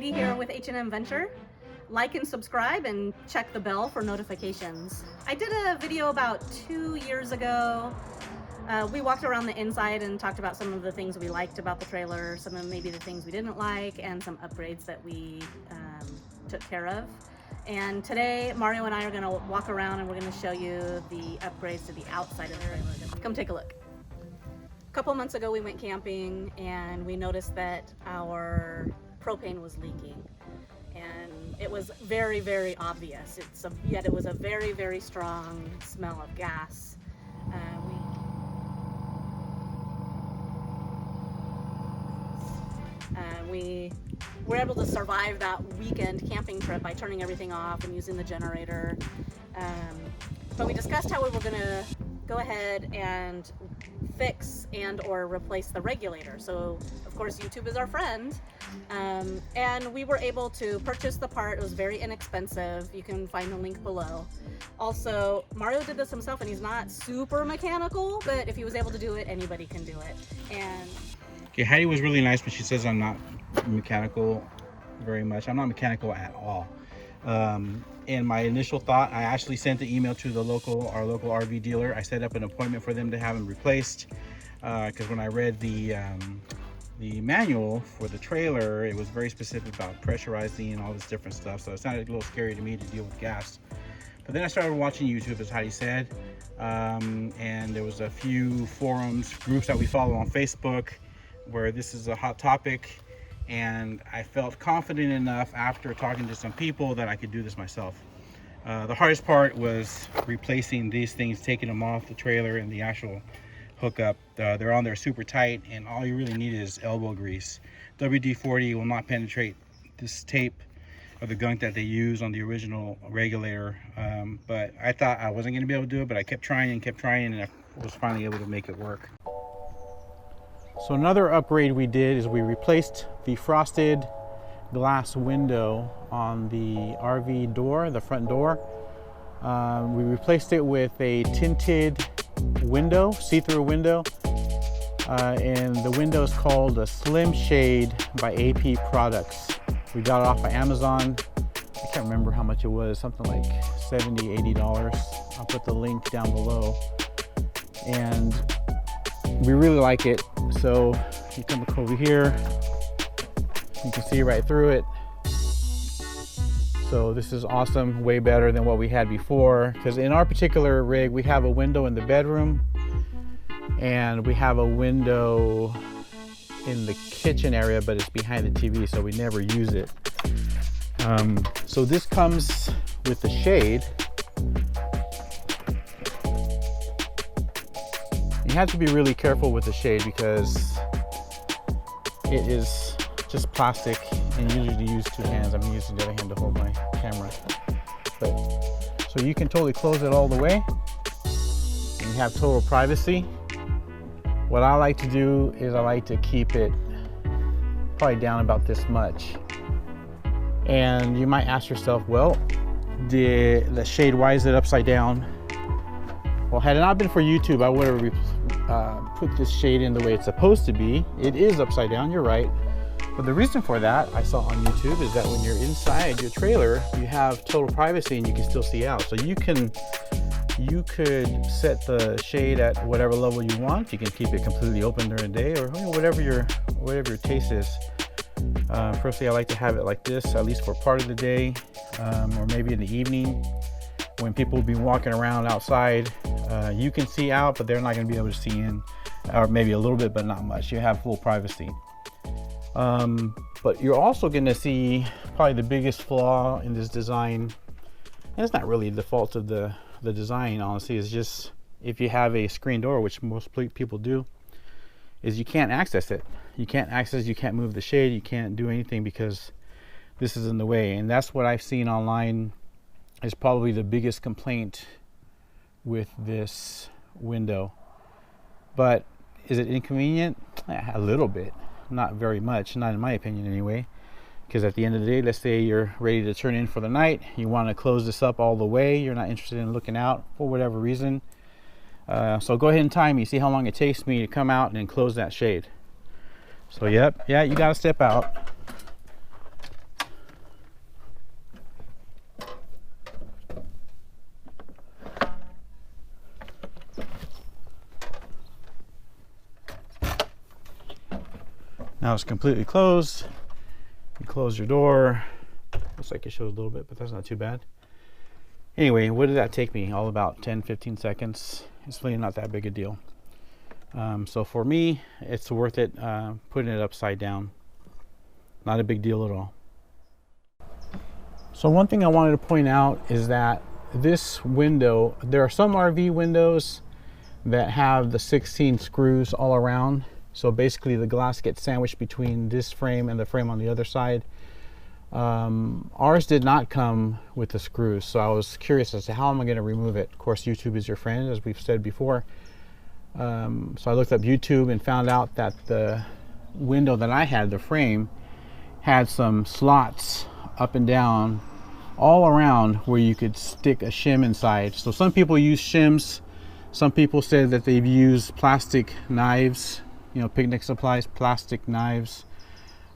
Heidi here with H&M Venture. Like and subscribe and check the bell for notifications. I did a video about 2 years ago. We walked around the inside and talked about some of the things we liked about the trailer, some of maybe the things we didn't like, and some upgrades that we took care of. And today, Mario and I are going to walk around and we're going to show you the upgrades to the outside of the trailer. Come take a look. A couple months ago, we went camping and we noticed that our propane was leaking. And it was very, very obvious. Yet it was a very, very strong smell of gas. We were able to survive that weekend camping trip by turning everything off and using the generator. But we discussed how we were going to go ahead and fix and or replace the regulator. So of course YouTube is our friend, and we were able to purchase the part. It was very inexpensive. You can find the link below. Also, Mario did this himself and he's not super mechanical, but if he was able to do it, anybody can do it. And okay, Heidi was really nice, but she says I'm not mechanical very much. I'm not mechanical at all. And my initial thought, I actually sent the email to our local RV dealer. I set up an appointment for them to have them replaced, because when I read the manual for the trailer, it was very specific about pressurizing and all this different stuff. So it sounded a little scary to me to deal with gas. But then I started watching YouTube, as Heidi said, and there was a few forums, groups that we follow on Facebook where this is a hot topic. And I felt confident enough after talking to some people that I could do this myself. The hardest part was replacing these things, taking them off the trailer and the actual hookup. They're on there super tight, and all you really need is elbow grease. WD-40 will not penetrate this tape or the gunk that they use on the original regulator. But I thought I wasn't going to be able to do it, but I kept trying and I was finally able to make it work. So another upgrade we did is we replaced the frosted glass window on the RV door, the front door. We replaced it with a tinted window, see-through window. And the window is called a Slim Shade by AP Products. We got it off of Amazon. I can't remember how much it was, something like $70, $80. I'll put the link down below. And we really like it. So you come over here, you can see right through it. So this is awesome, way better than what we had before, because in our particular rig we have a window in the bedroom and we have a window in the kitchen area, but it's behind the TV, so we never use it. So this comes with the shade. You have to be really careful with the shade because it is just plastic, and you usually use two hands. I'm using the other hand to hold my camera. So you can totally close it all the way and you have total privacy. What I like to do is I like to keep it probably down about this much. And you might ask yourself, well, the shade, why is it upside down? Well, had it not been for YouTube, I would have put this shade in the way it's supposed to be. It is upside down, you're right. But the reason for that, I saw on YouTube, is that when you're inside your trailer, you have total privacy and you can still see out. So you could set the shade at whatever level you want. You can keep it completely open during the day, or whatever your taste is. Personally, I like to have it like this, at least for part of the day, or maybe in the evening when people will be walking around outside. You can see out, but they're not going to be able to see in, or maybe a little bit, but not much. You have full privacy. But you're also going to see probably the biggest flaw in this design, and it's not really the fault of the design, honestly. It's just if you have a screen door, which most people do, is you can't access it. You can't move the shade, you can't do anything because this is in the way. And that's what I've seen online is probably the biggest complaint with this window. But is it inconvenient? A little bit, not very much, not in my opinion anyway. Because at the end of the day, let's say you're ready to turn in for the night, you want to close this up all the way, you're not interested in looking out for whatever reason. So go ahead and time me, see how long it takes me to come out and then close that shade. So yeah, you got to step out. Now it's completely closed. You close your door. Looks like it shows a little bit, but that's not too bad. Anyway, what did that take me? All about 10-15 seconds. It's really not that big a deal. So for me, it's worth it putting it upside down. Not a big deal at all. So one thing I wanted to point out is that this window, there are some RV windows that have the 16 screws all around. So basically the glass gets sandwiched between this frame and the frame on the other side. Ours did not come with the screws, so I was curious as to how am I going to remove it. Of course, YouTube is your friend, as we've said before. So I looked up YouTube and found out that the window that I had, the frame, had some slots up and down all around where you could stick a shim inside. So some people use shims. Some people said that they've used plastic knives, you know, picnic supplies, plastic knives.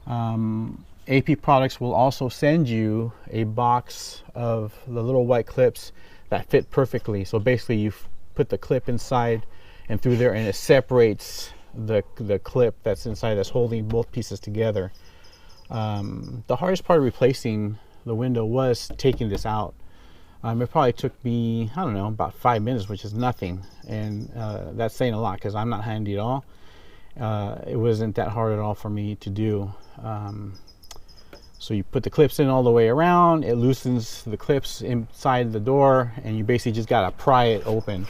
AP Products will also send you a box of the little white clips that fit perfectly. So basically you put the clip inside and through there, and it separates the clip that's inside that's holding both pieces together. The hardest part of replacing the window was taking this out. It probably took me, I don't know, about 5 minutes, which is nothing. And that's saying a lot because I'm not handy at all. It wasn't that hard at all for me to do. So you put the clips in all the way around, it loosens the clips inside the door, and you basically just gotta pry it open.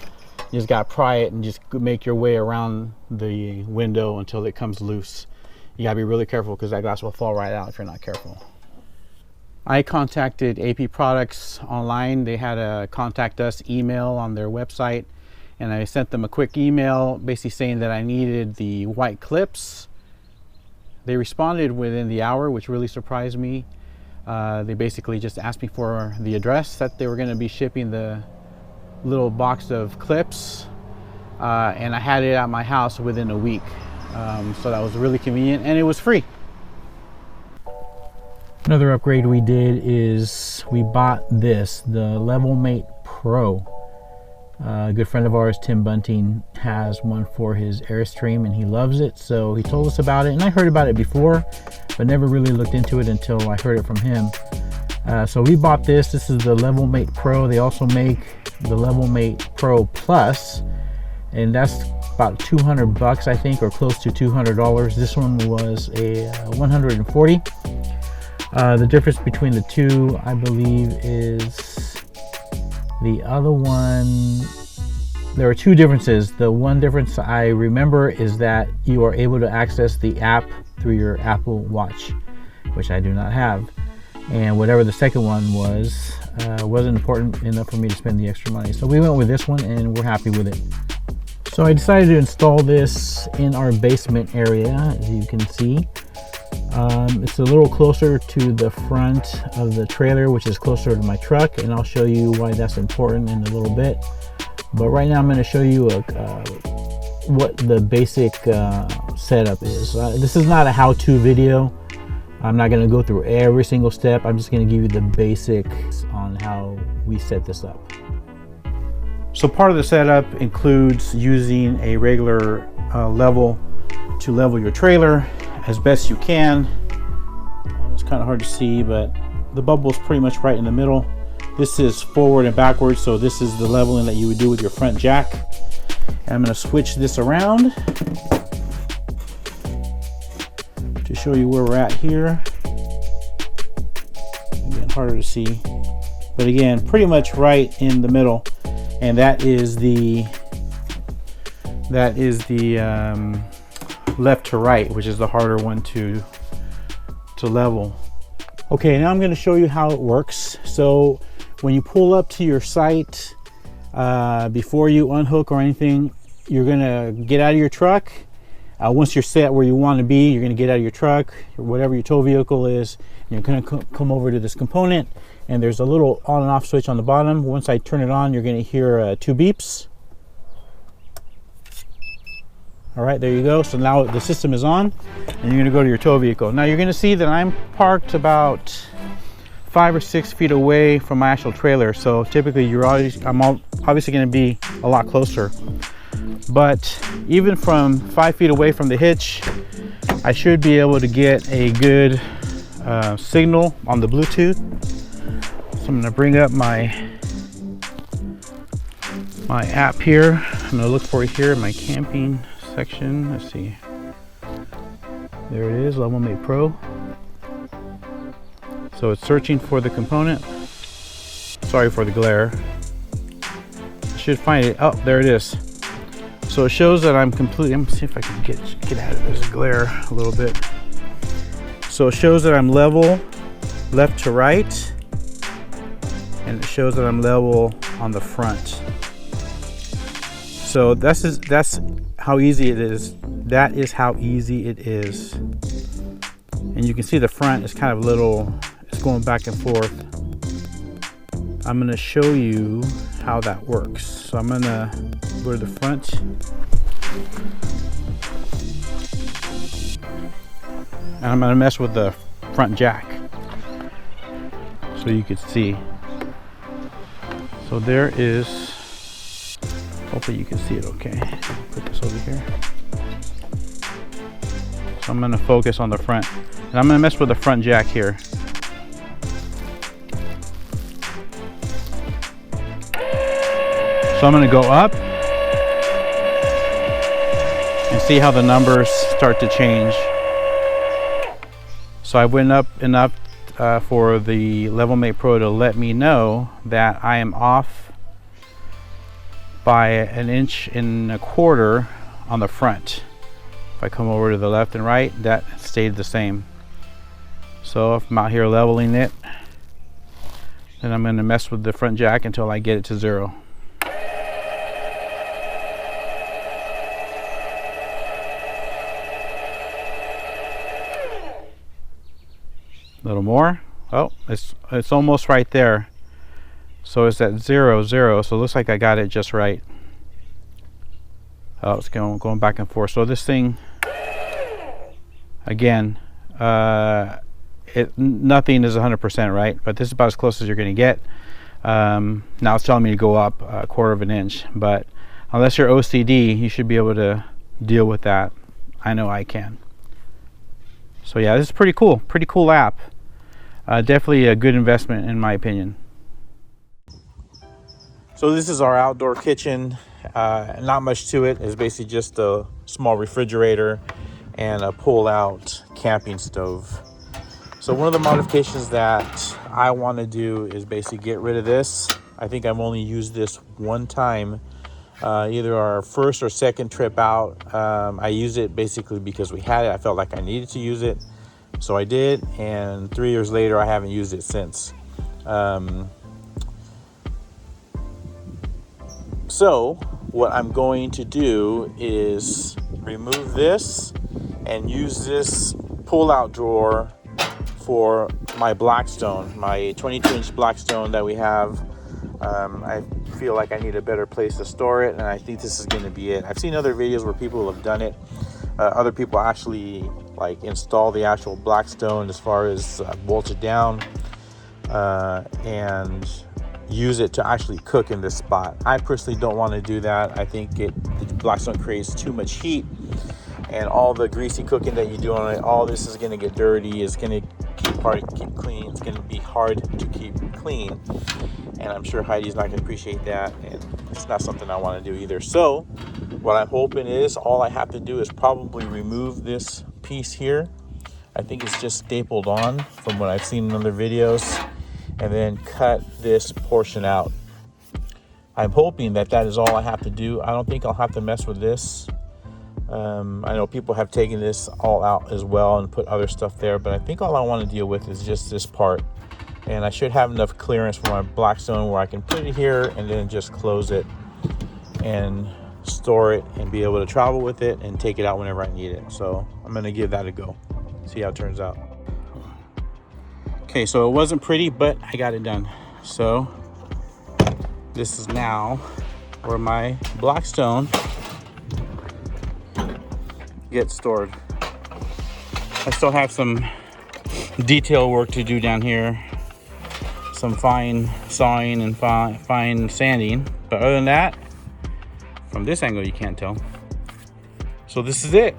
You just gotta pry it and just make your way around the window until it comes loose. You gotta be really careful because that glass will fall right out if you're not careful. I contacted AP Products online. They had a contact us email on their website, and I sent them a quick email basically saying that I needed the white clips. They responded within the hour, which really surprised me. They basically just asked me for the address that they were going to be shipping the little box of clips, and I had it at my house within a week. So that was really convenient, and it was free. Another upgrade we did is we bought this, the LevelMate PRO. A good friend of ours, Tim Bunting, has one for his Airstream and he loves it, so he told us about it, and I heard about it before but never really looked into it until I heard it from him. So we bought this. This is the LevelMate PRO. They also make the LevelMate PRO Plus, and that's about 200 bucks, I think, or close to $200. This one was a 140. The difference between the two, I believe, is the other one. There are two differences. The one difference I remember is that you are able to access the app through your Apple Watch, which I do not have. And whatever the second one was, wasn't important enough for me to spend the extra money. So we went with this one and we're happy with it. So I decided to install this in our basement area, as you can see. It's a little closer to the front of the trailer, which is closer to my truck, and I'll show you why that's important in a little bit. But right now I'm going to show you what the basic setup is. This is not a how-to video. I'm not going to go through every single step. I'm just going to give you the basics on how we set this up. So part of the setup includes using a regular level to level your trailer as best you can. It's kind of hard to see, but the bubble is pretty much right in the middle. This is forward and backwards, so this is the leveling that you would do with your front jack. And I'm going to switch this around to show you where we're at here. Again, harder to see, but again, pretty much right in the middle. And that is the left to right, which is the harder one to level. Okay, now I'm going to show you how it works. So when you pull up to your site, before you unhook or anything, you're going to get out of your truck. Once you're set where you want to be, you're going to get out of your truck or whatever your tow vehicle is, and you're going to come over to this component, and there's a little on and off switch on the bottom. Once I turn it on, you're going to hear 2 beeps. All right, there you go. So now the system is on, and you're going to go to your tow vehicle. Now you're going to see that I'm parked about 5 or 6 feet away from my actual trailer. So typically I'm obviously going to be a lot closer. But even from 5 feet away from the hitch, I should be able to get a good signal on the Bluetooth. So I'm gonna bring up my app here. I'm gonna look for it here in my camping section. Let's see. There it is, LevelMate PRO. So it's searching for the component. Sorry for the glare. I should find it. Oh, there it is. So it shows that I'm completely, let me see if I can get out of this glare a little bit. So it shows that I'm level left to right, and it shows that I'm level on the front. So that's how easy it is. That is how easy it is. And you can see the front is kind of little, it's going back and forth. I'm gonna show you how that works. So I'm gonna go to the front. And I'm gonna mess with the front jack so you can see. So there is, hopefully you can see it okay. Put this over here. So I'm gonna focus on the front. And I'm gonna mess with the front jack here. So I'm gonna go up and see how the numbers start to change. So I went up enough for the LevelMate PRO to let me know that I am off by 1.25 inches on the front. If I come over to the left and right, that stayed the same. So if I'm out here leveling it, then I'm going to mess with the front jack until I get it to 0. A little more. Oh, it's almost right there. So it's at 0, 0. So it looks like I got it just right. Oh, it's going back and forth. So this thing, again, nothing is 100% right, but this is about as close as you're going to get. Now it's telling me to go up 1/4 inch, but unless you're OCD, you should be able to deal with that. I know I can. So yeah, this is pretty cool app. Definitely a good investment in my opinion. So this is our outdoor kitchen. Not much to it. It's basically just a small refrigerator and a pull-out camping stove. So one of the modifications that I want to do is basically get rid of this. I think I've only used this one time, either our first or second trip out. I used it basically because we had it. I felt like I needed to use it. So I did, and 3 years later, I haven't used it since. So what I'm going to do is remove this and use this pull-out drawer for my Blackstone, my 22-inch Blackstone that we have. I feel like I need a better place to store it, and I think this is going to be it. I've seen other videos where people have done it. Other people actually like install the actual Blackstone as far as bolt it down and use it to actually cook in this spot. I personally don't want to do that. I think the Blackstone creates too much heat, and all the greasy cooking that you do on it, all this is going to get dirty. It's going to hard to keep clean. It's going to be hard to keep clean, and I'm sure Heidi's not going to appreciate that, and it's not something I want to do either. So what I'm hoping is all I have to do is probably remove this piece here. I think it's just stapled on from what I've seen in other videos, and then cut this portion out. I'm hoping that is all I have to do. I don't think I'll have to mess with this. I know people have taken this all out as well and put other stuff there, but I think all I want to deal with is just this part. And I should have enough clearance for my Blackstone where I can put it here and then just close it and store it and be able to travel with it and take it out whenever I need it. So I'm going to give that a go, see how it turns out. Okay, so it wasn't pretty, but I got it done. So this is now where my Blackstone gets stored. I still have some detail work to do down here, some fine sawing and fine sanding, but other than that, from this angle you can't tell. So this is it.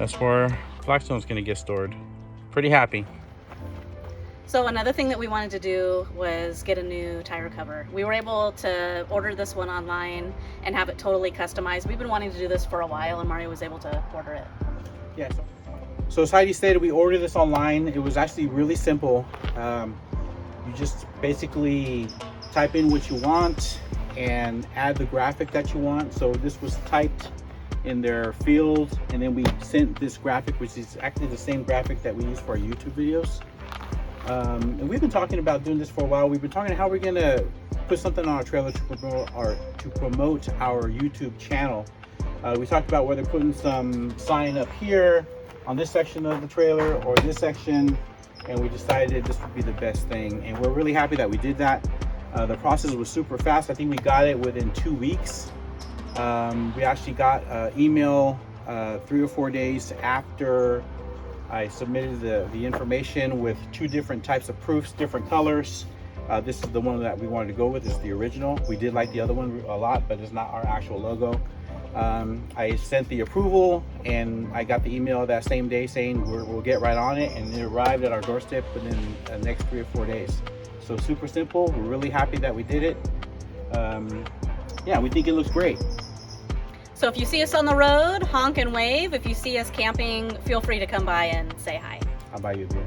that's where Blackstone's gonna get stored. Pretty happy. So another thing that we wanted to do was get a new tire cover. We were able to order this one online and have it totally customized. We've been wanting to do this for a while, and Mario was able to order it. Yeah. So as Heidi stated, we ordered this online. It was actually really simple. You just basically type in what you want and add the graphic that you want. So this was typed in their field, and then we sent this graphic, which is actually the same graphic that we use for our YouTube videos. And we've been talking about doing this for a while. We've been talking how we're gonna put something on our trailer to promote our YouTube channel. We talked about whether putting some sign up here on this section of the trailer or this section, and we decided this would be the best thing. And we're really happy that we did that. The process was super fast. I think we got it within 2 weeks. We actually got an email 3 or 4 days after I submitted the information with 2 different types of proofs, different colors. This is the one that we wanted to go with. This is the original. We did like the other one a lot, but it's not our actual logo. I sent the approval, and I got the email that same day saying we'll get right on it, and it arrived at our doorstep within the next 3 or 4 days. So super simple. We're really happy that we did it. Yeah, we think it looks great. So if you see us on the road, honk and wave. If you see us camping, feel free to come by and say hi. How about you, dear?